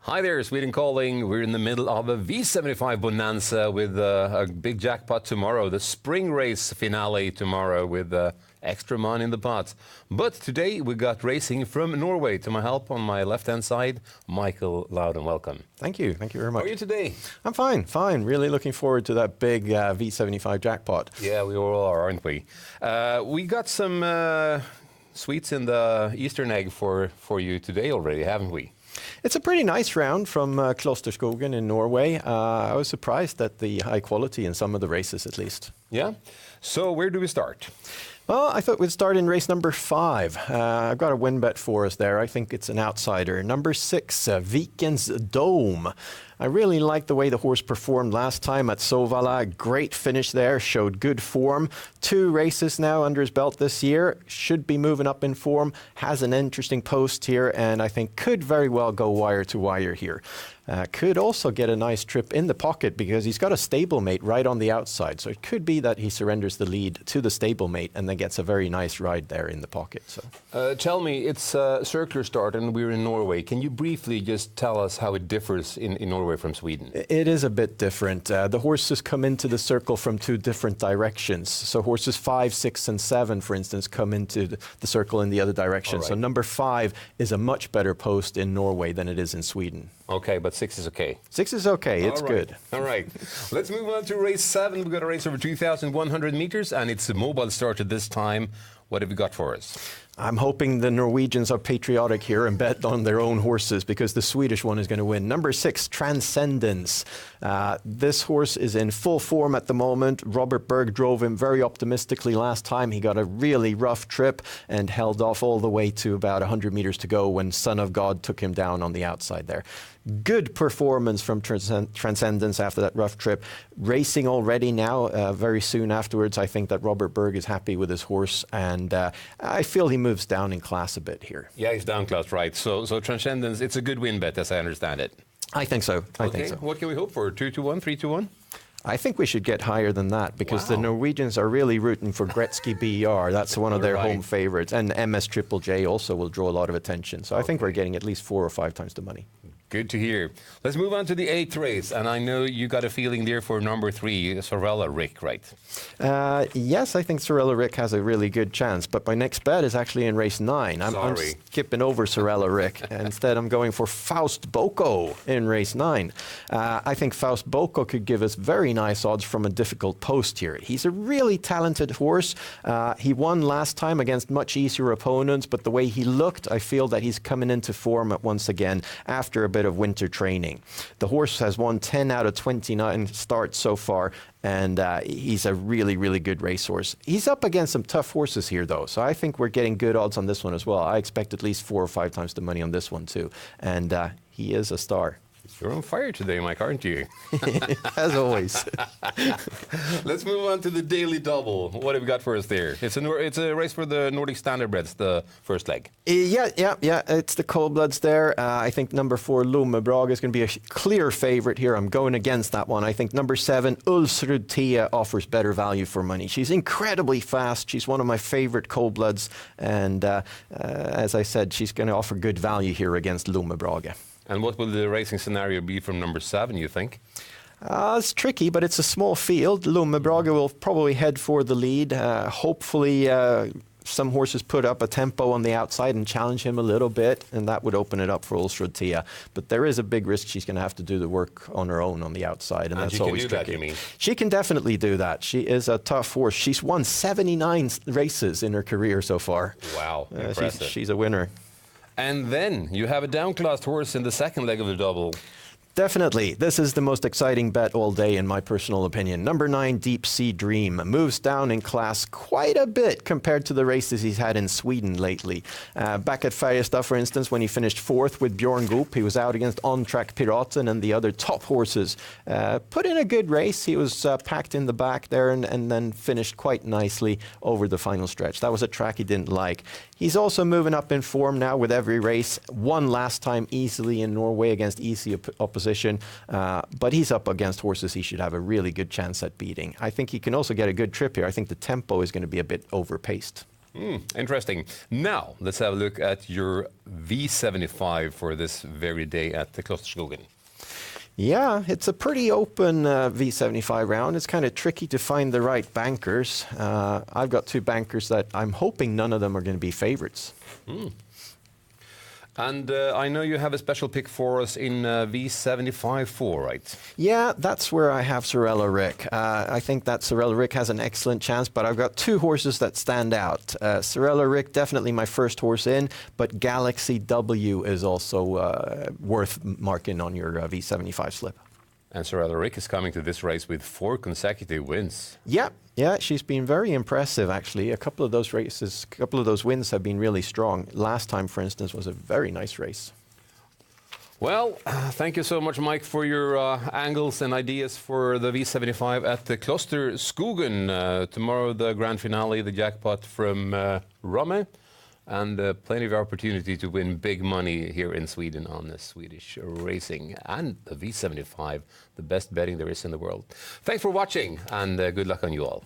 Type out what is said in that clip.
Hi there, Sweden calling. We're in the middle of a V75 bonanza with a big jackpot tomorrow. The spring race finale tomorrow with extra money in the pot. But today we got racing from Norway. To my help on my left-hand side, Michael Loudon. Welcome. Thank you very much. How are you today? I'm fine. Really looking forward to that big V75 jackpot. Yeah, we all are, aren't we? We got some sweets in the Eastern egg for you today already, haven't we? It's a pretty nice round from Klosterskogen in Norway. I was surprised at the high quality in some of the races, at least. Yeah? So where do we start? Well, I thought we'd start in race number 5. I've got a win bet for us there. I think it's an outsider. Number 6, Vikens Dome. I really liked the way the horse performed last time at Sovalla. Great finish there, showed good form. 2 races now under his belt this year. Should be moving up in form. Has an interesting post here, and I think could very well go wire to wire here. Could also get a nice trip in the pocket because he's got a stablemate right on the outside. So it could be that he surrenders the lead to the stablemate and then gets a very nice ride there in the pocket. So, tell me, it's a circular start and we're in Norway. Can you briefly just tell us how it differs in Norway from Sweden? It is a bit different. The horses come into the circle from 2 different directions. So horses 5, 6, and 7, for instance, come into the circle in the other direction. Right. So number 5 is a much better post in Norway than it is in Sweden. Okay, but 6 is okay. 6 is okay. It's good. All right. Let's move on to race 7. We've got a race over 2,100 meters, and it's a mobile started this time. What have you got for us? I'm hoping the Norwegians are patriotic here and bet on their own horses because the Swedish one is going to win. Number 6, Transcendence. This horse is in full form at the moment. Robert Berg drove him very optimistically last time. He got a really rough trip and held off all the way to about 100 meters to go when Son of God took him down on the outside there. Good performance from Transcendence after that rough trip. Racing already now, very soon afterwards. I think that Robert Berg is happy with his horse, and I feel he moves down in class a bit here. Yeah, he's down class, right. So Transcendence, it's a good win bet, as I understand it. I think so. I think so. What can we hope for? 2-1, 3-1? I think we should get higher than that because the Norwegians are really rooting for Gretzky BR. That's one of their home favorites. And MS Triple J also will draw a lot of attention. So I think we're getting at least 4 or 5 times the money. Good to hear. Let's move on to the 8th race. And I know you got a feeling there for number 3, Sorella Rick, right? Yes, I think Sorella Rick has a really good chance. But my next bet is actually in race 9. I'm skipping over Sorella Rick. Instead, I'm going for Faust Boko in race 9. I think Faust Boko could give us very nice odds from a difficult post here. He's a really talented horse. He won last time against much easier opponents. But the way he looked, I feel that he's coming into form once again after a bit of winter training. The horse has won 10 out of 29 starts so far, and he's a really, really good racehorse. He's up against some tough horses here, though, so I think we're getting good odds on this one as well. I expect at least 4 or 5 times the money on this one, too, and he is a star. You're on fire today, Mike, aren't you? As always. Let's move on to the Daily Double. What have we got for us there? It's a race for the Nordic Standardbreds, the first leg. Yeah. It's the Cold-Bloods there. I think number 4, Lumebrag, is going to be a clear favorite here. I'm going against that one. I think number 7, Ulsrud Tia, offers better value for money. She's incredibly fast. She's one of my favorite Cold-Bloods. And as I said, she's going to offer good value here against Lumebrag. And what will the racing scenario be from number 7, you think? It's tricky, but it's a small field. Lumebrag will probably head for the lead. Hopefully, some horses put up a tempo on the outside and challenge him a little bit, and that would open it up for Ulsrud Tia. But there is a big risk she's going to have to do the work on her own on the outside, and that's always tricky. That, you mean? She can definitely do that. She is a tough horse. She's won 79 races in her career so far. Wow, impressive. She's a winner. And then you have a downclassed horse in the second leg of the double. Definitely. This is the most exciting bet all day, in my personal opinion. Number 9, Deep Sea Dream, moves down in class quite a bit compared to the races he's had in Sweden lately. Back at Färjestad, for instance, when he finished 4th with Björn Goop, he was out against On-Track Piraten and the other top horses. Put in a good race. He was packed in the back there and then finished quite nicely over the final stretch. That was a track he didn't like. He's also moving up in form now with every race. Won last time easily in Norway against easy opposition. But he's up against horses he should have a really good chance at beating. I think he can also get a good trip here. I think the tempo is going to be a bit overpaced. Interesting. Now, let's have a look at your V75 for this very day at the Klosterskogen. Yeah, it's a pretty open V75 round. It's kind of tricky to find the right bankers. I've got 2 bankers that I'm hoping none of them are going to be favorites. And I know you have a special pick for us in V75-4, right? Yeah, that's where I have Sorella Rick. I think that Sorella Rick has an excellent chance, but I've got 2 horses that stand out. Sorella Rick, definitely my first horse in, but Galaxy W is also worth marking on your V75 slip. And Sorella Rick is coming to this race with 4 consecutive wins. Yeah, she's been very impressive, actually. A couple of those wins have been really strong. Last time, for instance, was a very nice race. Well, thank you so much, Mike, for your angles and ideas for the V75 at the Klosterskogen. Tomorrow, the grand finale, the jackpot from Romme, and plenty of opportunity to win big money here in Sweden on the Swedish Racing and the V75, the best betting there is in the world. Thanks for watching, and good luck on you all.